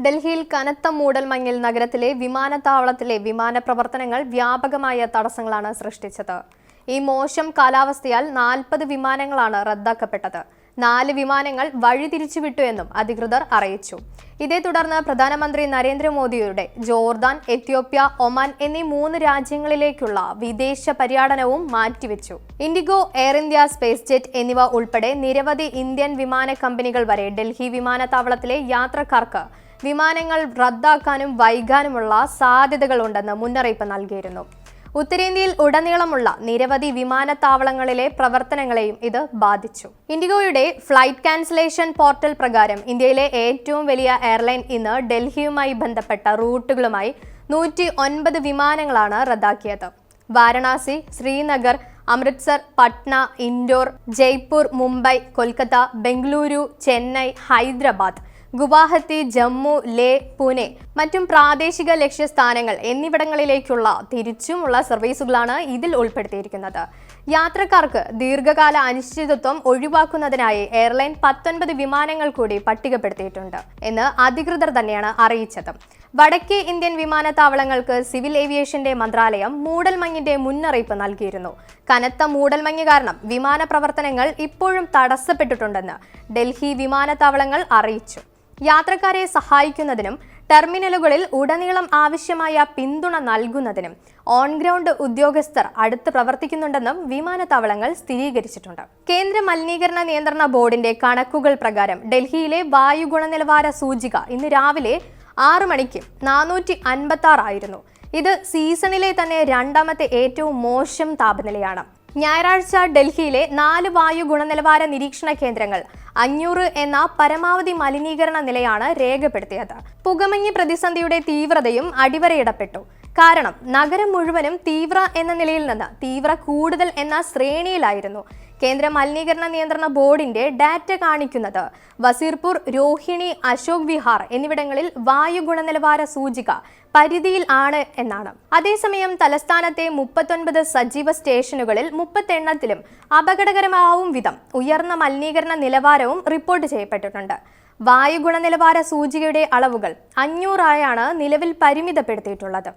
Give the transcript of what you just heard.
ഡൽഹിയിൽ കനത്ത മൂടൽമഞ്ഞിൽ നഗരത്തിലെ വിമാനത്താവളത്തിലെ വിമാന പ്രവർത്തനങ്ങൾ വ്യാപകമായ തടസ്സങ്ങളാണ് സൃഷ്ടിച്ചത്. ഈ മോശം കാലാവസ്ഥയാൽ 40 വിമാനങ്ങളാണ് റദ്ദാക്കപ്പെട്ടത്. 4 വിമാനങ്ങൾ വഴിതിരിച്ചുവിട്ടു എന്നും അധികൃതർ അറിയിച്ചു. ഇതേ തുടർന്ന് പ്രധാനമന്ത്രി നരേന്ദ്രമോദിയുടെ ജോർദാൻ, എത്യോപ്യ, ഒമാൻ എന്നീ 3 രാജ്യങ്ങളിലേക്കുള്ള വിദേശ പര്യടനവും മാറ്റിവെച്ചു. IndiGo, air India, space jet എന്നിവ ഉൾപ്പെടെ നിരവധി ഇന്ത്യൻ വിമാന കമ്പനികൾ വരെ ഡൽഹി വിമാനത്താവളത്തിലെ യാത്രക്കാർക്ക് വിമാനങ്ങൾ റദ്ദാക്കാനും വൈകാനുമുള്ള സാധ്യതകളുണ്ടെന്ന് മുന്നറിയിപ്പ് നൽകിയിരുന്നു. ഉത്തരേന്ത്യയിൽ ഉടനീളമുള്ള നിരവധി വിമാനത്താവളങ്ങളിലെ പ്രവർത്തനങ്ങളെയും ഇത് ബാധിച്ചു. ഇൻഡിഗോയുടെ ഫ്ലൈറ്റ് ക്യാൻസലേഷൻ പോർട്ടൽ പ്രകാരം ഇന്ത്യയിലെ ഏറ്റവും വലിയ എയർലൈൻ ഇന്ന് ഡൽഹിയുമായി ബന്ധപ്പെട്ട റൂട്ടുകളുമായി 109 വിമാനങ്ങളാണ് റദ്ദാക്കിയത്. വാരണാസി, ശ്രീനഗർ, അമൃത്സർ, പട്ന, ഇൻഡോർ, ജയ്പൂർ, മുംബൈ, കൊൽക്കത്ത, ബംഗളൂരു, ചെന്നൈ, ഹൈദരാബാദ്, ഗുവാഹത്തി, ജമ്മു, ലേ, പൂനെ, മറ്റും പ്രാദേശിക ലക്ഷ്യസ്ഥാനങ്ങൾ എന്നിവിടങ്ങളിലേക്കുള്ള തിരിച്ചുമുള്ള സർവീസുകളാണ് ഇതിൽ ഉൾപ്പെടുത്തിയിരിക്കുന്നത്. യാത്രക്കാർക്ക് ദീർഘകാല അനിശ്ചിതത്വം ഒഴിവാക്കുന്നതിനായി എയർലൈൻ 19 വിമാനങ്ങൾ കൂടി പട്ടികപ്പെടുത്തിയിട്ടുണ്ട് എന്ന് അധികൃതർ തന്നെയാണ് അറിയിച്ചത്. വടക്കേ ഇന്ത്യൻ വിമാനത്താവളങ്ങൾക്ക് സിവിൽ ഏവിയേഷന്റെ മന്ത്രാലയം മൂടൽമഞ്ഞിന്റെ മുന്നറിയിപ്പ് നൽകിയിരുന്നു. കനത്ത മൂടൽമഞ്ഞ് കാരണം വിമാന പ്രവർത്തനങ്ങൾ ഇപ്പോഴും തടസ്സപ്പെട്ടിട്ടുണ്ടെന്ന് ഡൽഹി വിമാനത്താവളങ്ങൾ അറിയിച്ചു. യാത്രക്കാരെ സഹായിക്കുന്നതിനും ടെർമിനലുകളിൽ ഉടനീളം ആവശ്യമായ പിന്തുണ നൽകുന്നതിനും ഓൺ ഗ്രൗണ്ട് ഉദ്യോഗസ്ഥർ അടുത്ത് പ്രവർത്തിക്കുന്നുണ്ടെന്നും വിമാനത്താവളങ്ങൾ സ്ഥിരീകരിച്ചിട്ടുണ്ട്. കേന്ദ്ര മലിനീകരണ നിയന്ത്രണ ബോർഡിന്റെ കണക്കുകൾ പ്രകാരം ഡൽഹിയിലെ വായു ഗുണനിലവാര സൂചിക ഇന്ന് രാവിലെ 6 മണിക്ക് 456 ആയിരുന്നു. ഇത് സീസണിലെ തന്നെ രണ്ടാമത്തെ ഏറ്റവും മോശം താപനിലയാണ്. ഞായറാഴ്ച ഡൽഹിയിലെ 4 വായു ഗുണനിലവാര നിരീക്ഷണ കേന്ദ്രങ്ങൾ 500 എന്ന പരമാവധി മലിനീകരണ നിലയാണ് രേഖപ്പെടുത്തിയത്. പുകമഞ്ഞ് പ്രതിസന്ധിയുടെ തീവ്രതയും അടിവരയിടപ്പെട്ടു. കാരണം നഗരം മുഴുവനും തീവ്ര എന്ന നിലയിൽ നിന്ന് തീവ്ര കൂടുതൽ എന്ന ശ്രേണിയിലായിരുന്നു. കേന്ദ്ര മലിനീകരണ നിയന്ത്രണ ബോർഡിന്റെ ഡാറ്റ കാണിക്കുന്നത് വസീർപൂർ, രോഹിണി, അശോക് വിഹാർ എന്നിവിടങ്ങളിൽ വായു ഗുണനിലവാര സൂചിക പരിധിയിൽ ആണ് എന്നാണ്. അതേസമയം തലസ്ഥാനത്തെ 39 സജീവ സ്റ്റേഷനുകളിൽ 30 എണ്ണത്തിലും അപകടകരമാവും വിധം ഉയർന്ന മലിനീകരണ നിലവാരവും റിപ്പോർട്ട് ചെയ്യപ്പെട്ടിട്ടുണ്ട്. വായു ഗുണനിലവാര സൂചികയുടെ അളവുകൾ 500 ആയാണ് നിലവിൽ പരിമിതപ്പെടുത്തിയിട്ടുള്ളത്.